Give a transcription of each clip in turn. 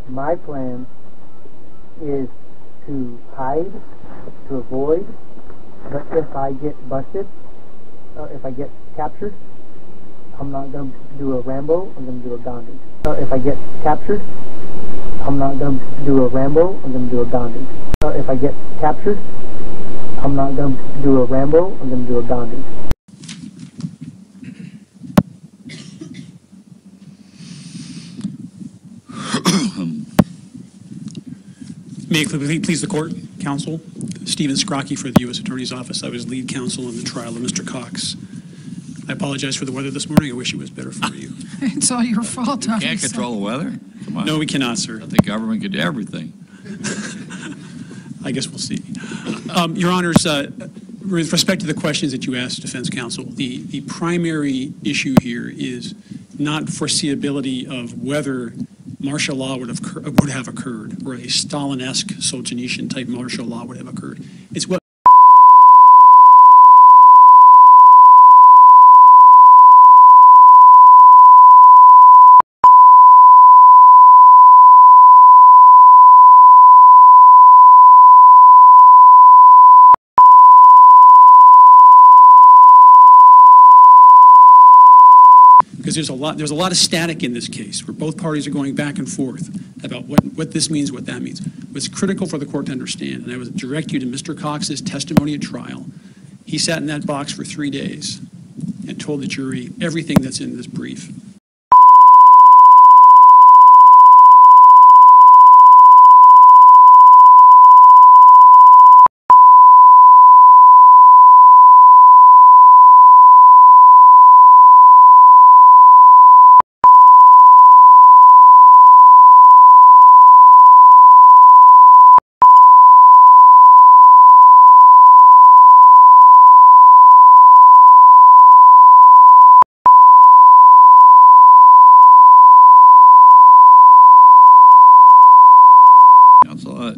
My plan is to hide, to avoid, but if I get busted, if I get captured, I'm not going to do a Rambo, I'm going to do a Gandhi. If I get captured, I'm not going to do a Rambo, I'm going to do a Gandhi. If I get captured, I'm not going to do a Rambo, I'm going to do a Gandhi. May it please the court, counsel. Stephen Skrocki for the U.S. Attorney's Office. I was lead counsel in the trial of Mr. Cox. I apologize for the weather this morning. I wish it was better for you. It's all your fault. You can't control the weather? Come on. No, we cannot, sir. The government could do everything. I guess we'll see. Your Honors, with respect to the questions that you asked, defense counsel, the primary issue here is not foreseeability of whether martial law would have occurred, or a Stalin-esque Solzhenitsyn type martial law would have occurred. It's what because there's a lot of static in this case where both parties are going back and forth about what this means, what that means. What's critical for the court to understand, and I would direct you to Mr. Cox's testimony at trial. He sat in that box for 3 days and told the jury everything that's in this brief.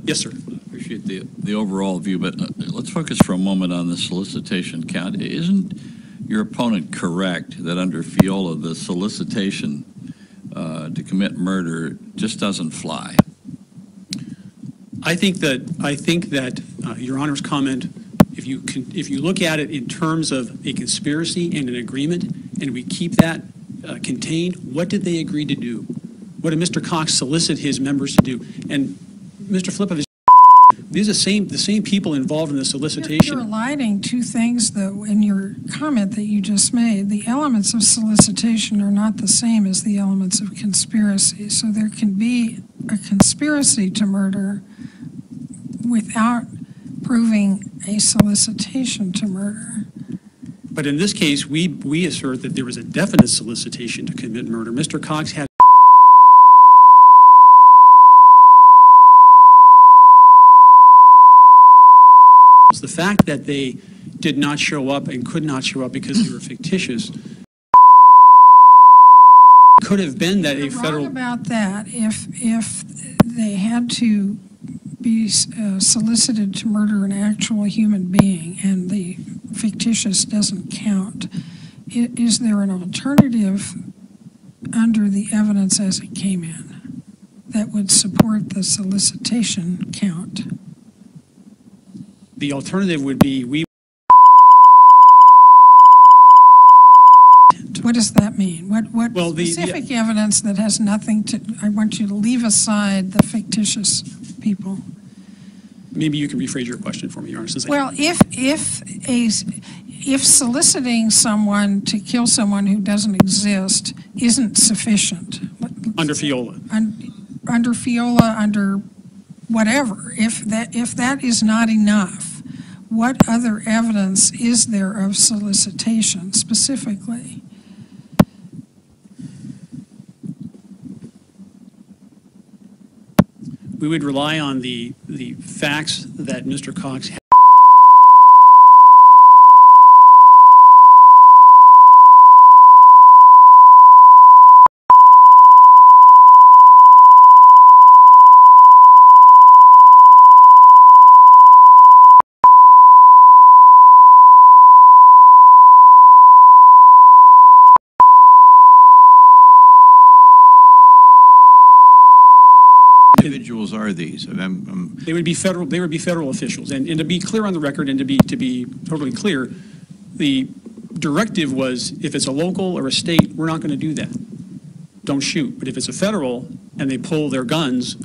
Yes, sir. I appreciate the overall view, but let's focus for a moment on the solicitation count. Isn't your opponent correct that under FIOLA the solicitation to commit murder just doesn't fly? I think that Your Honor's comment, if you look at it in terms of a conspiracy and an agreement, and we keep that contained, what did they agree to do? What did Mr. Cox solicit his members to do? And Mr. Flipovic, these are the same people involved in the solicitation. You're aligning two things, though, in your comment that you just made. The elements of solicitation are not the same as the elements of conspiracy. So there can be a conspiracy to murder without proving a solicitation to murder. But in this case, we assert that there was a definite solicitation to commit murder. Mr. Cox had the fact that they did not show up and could not show up because they were fictitious could have been that a federal... Wrong about that. If they had to be solicited to murder an actual human being and the fictitious doesn't count, is there an alternative under the evidence as it came in that would support the solicitation count? The alternative would be What does that mean? What well, specific evidence that has nothing to... I want you to leave aside the fictitious people. Maybe you can rephrase your question for me, Your Honor. Well, if soliciting someone to kill someone who doesn't exist isn't sufficient... Under FIOLA. Under FIOLA, under whatever, if that is not enough, what other evidence is there of solicitation specifically? We would rely on the facts that Mr. Cox had. individuals are these? They would be federal officials. And to be clear on the record, and to be totally clear, the directive was, if it's a local or a state, we're not going to do that. Don't shoot. But if it's a federal and they pull their guns,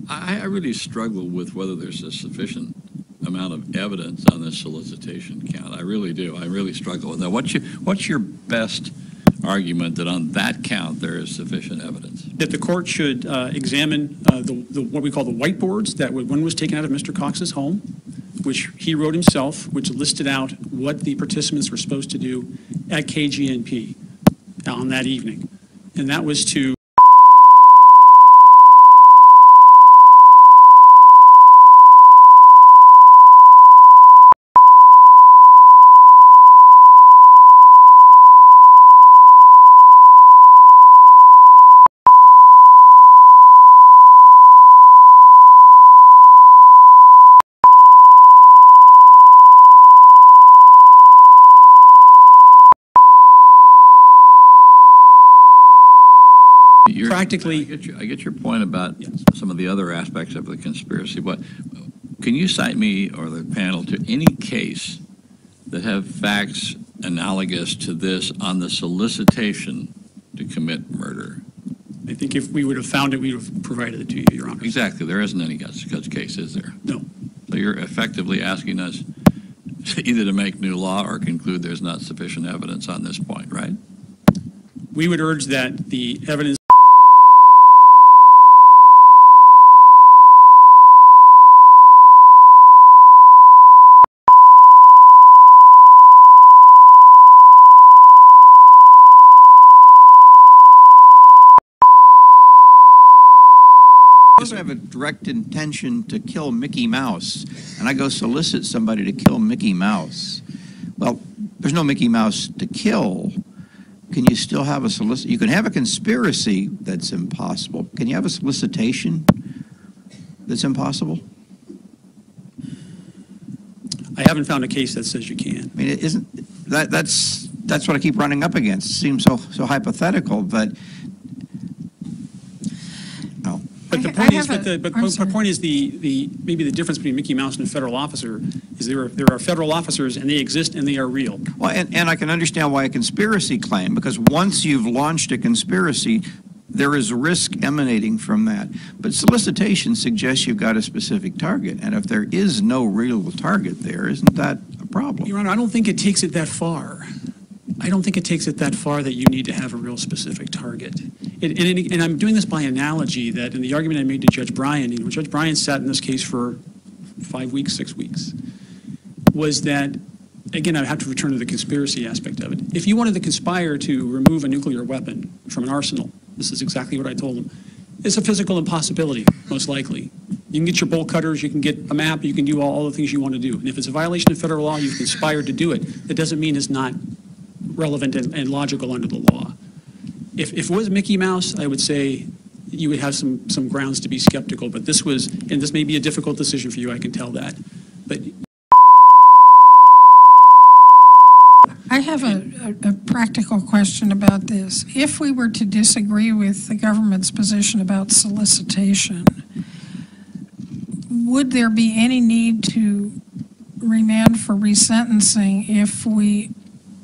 I really struggle with whether there's a sufficient amount of evidence on this solicitation count. I really do. I really struggle with that. What's your best argument that on that count there is sufficient evidence? That the court should examine what we call the whiteboards that one was taken out of Mr. Cox's home, which he wrote himself, which listed out what the participants were supposed to do at KGNP on that evening. And that was to practically. I get your point about some of the other aspects of the conspiracy, but can you cite me or the panel to any case that have facts analogous to this on the solicitation to commit murder? I think if we would have found it, we would have provided it to you, Your Honor. Exactly. There isn't any such case, is there? No. So you're effectively asking us either to make new law or conclude there's not sufficient evidence on this point, right? We would urge that the evidence I have a direct intention to kill Mickey Mouse, and I go solicit somebody to kill Mickey Mouse. Well, there's no Mickey Mouse to kill. Can you still have a solicit? You can have a conspiracy that's impossible. Can you have a solicitation that's impossible? I haven't found a case that says you can. I mean, it isn't that's what I keep running up against. It seems so hypothetical, but. But the point is, the point is maybe the difference between Mickey Mouse and a federal officer is there are federal officers and they exist and they are real. Well, and I can understand why a conspiracy claim, because once you've launched a conspiracy, there is risk emanating from that. But solicitation suggests you've got a specific target, and if there is no real target there, isn't that a problem? Your Honor, I don't think it takes it that far. I don't think it takes it that far that you need to have a real specific target. And I'm doing this by analogy that in the argument I made to Judge Bryan, Judge Bryan sat in this case for 5 weeks, 6 weeks, was that, again, I have to return to the conspiracy aspect of it. If you wanted to conspire to remove a nuclear weapon from an arsenal, this is exactly what I told him, it's a physical impossibility, most likely. You can get your bolt cutters, you can get a map, you can do all the things you want to do. And if it's a violation of federal law, you've conspired to do it. That doesn't mean it's not relevant and logical under the law. If it was Mickey Mouse, I would say you would have some grounds to be skeptical, but this was, and this may be a difficult decision for you, I can tell that. But I have a practical question about this. If we were to disagree with the government's position about solicitation, would there be any need to remand for resentencing if we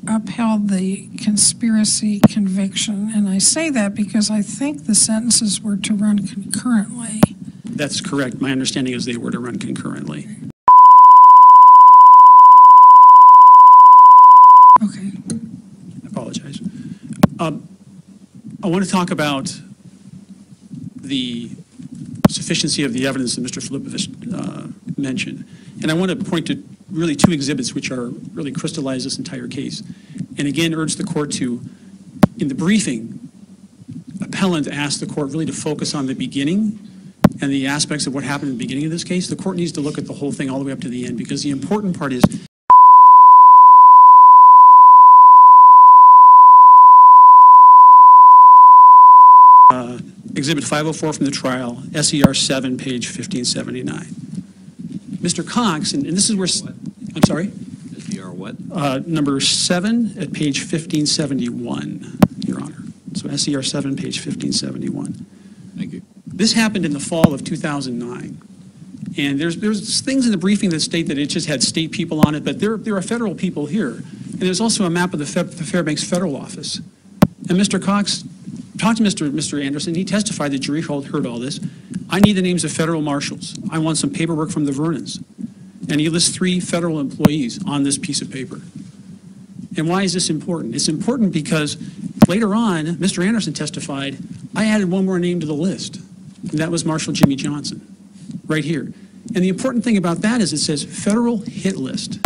upheld the conspiracy conviction? And I say that because I think the sentences were to run concurrently. that's correct. My understanding is they were to run concurrently. Okay. I apologize. I want to talk about the sufficiency of the evidence that Mr. Filipovich mentioned. And I want to point to really two exhibits which are really crystallize this entire case. And again, urge the court to, in the briefing, appellant asked the court really to focus on the beginning and the aspects of what happened in the beginning of this case. The court needs to look at the whole thing all the way up to the end, because the important part is Exhibit 504 from the trial, SER 7, page 1579. Mr. Cox, and this is where I'm sorry? SCR what? Number 7 at page 1571, Your Honor. So SCR 7, page 1571. Thank you. This happened in the fall of 2009. And there's things in the briefing that state that it just had state people on it, but there are federal people here. And there's also a map of the Fairbanks Federal Office. And Mr. Cox talked to Mr. Anderson. He testified, the jury heard all this. I need the names of federal marshals. I want some paperwork from the Vernons. And he lists 3 federal employees on this piece of paper. And why is this important? It's important because later on, Mr. Anderson testified, I added one more name to the list, and that was Marshal Jimmy Johnson, right here. And the important thing about that is it says federal hit list.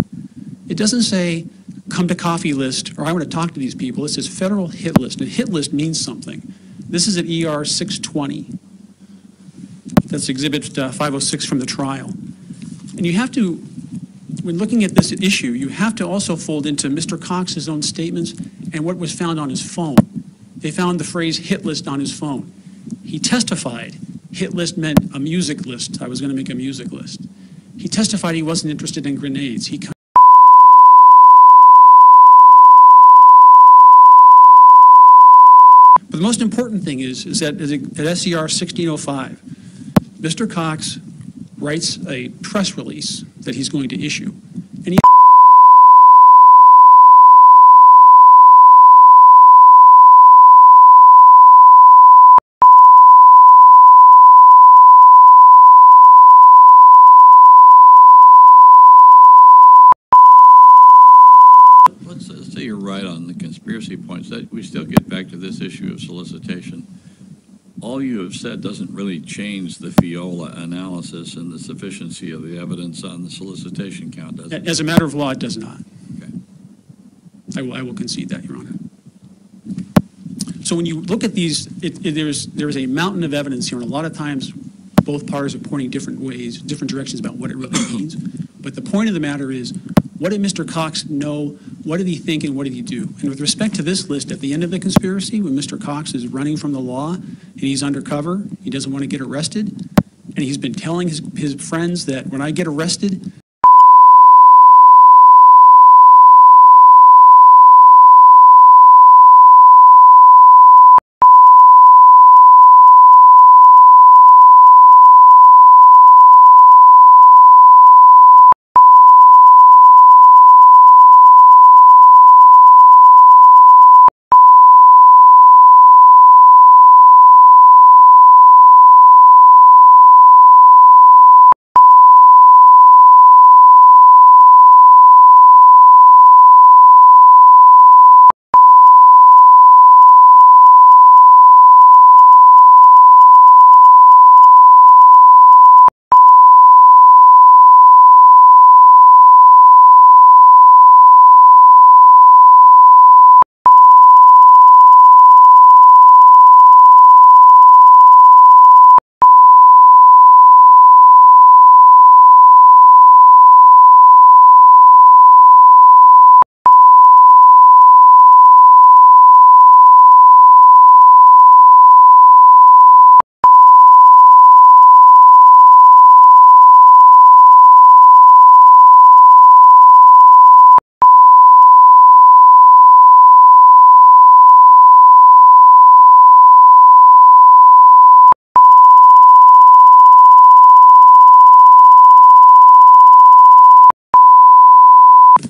It doesn't say come to coffee list or I want to talk to these people. It says federal hit list. And a hit list means something. This is at ER 620. That's Exhibit 506 from the trial. And you have to, when looking at this issue, you have to also fold into Mr. Cox's own statements and what was found on his phone. They found the phrase hit list on his phone. He testified hit list meant a music list. I was going to make a music list. He testified he wasn't interested in grenades. But the most important thing is that at SCR 1605, Mr. Cox writes a press release that he's going to issue. And he Let's say you're right on the conspiracy points. That we still get back to this issue of solicitation. All you have said doesn't really change the FIOLA analysis and the sufficiency of the evidence on the solicitation count, does it? As a matter of law, it does not. Okay. I will concede that, Your Honor. So when you look at these, there's a mountain of evidence here, and a lot of times both parties are pointing different ways, different directions about what it really means. But the point of the matter is, what did Mr. Cox know? What did he think, and what did he do? And with respect to this list, at the end of the conspiracy, when Mr. Cox is running from the law and he's undercover, he doesn't want to get arrested, and he's been telling his friends that when I get arrested,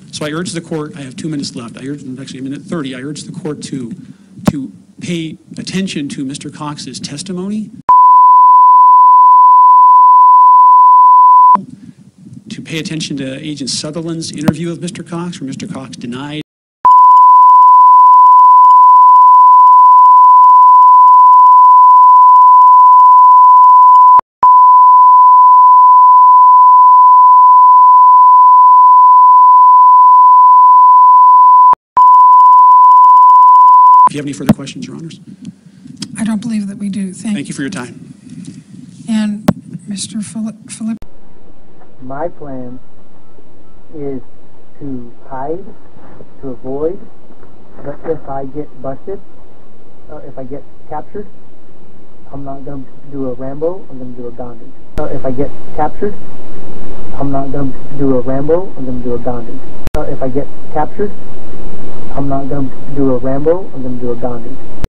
so I urge the court, I have 2 minutes left, actually a minute 30, I urge the court to pay attention to Mr. Cox's testimony, to pay attention to Agent Sutherland's interview of Mr. Cox, where Mr. Cox denied If you have any further questions, Your Honors. I don't believe that we do. Thank you for your time. And Mr. Philip. My plan is to hide, to avoid, but if I get busted, if I get captured, I'm not going to do a Rambo, I'm going to do a Gandhi. If I get captured, I'm not going to do a Rambo, I'm going to do a Gandhi. If I get captured, I'm not going to do a Rambo, I'm going to do a Gandhi.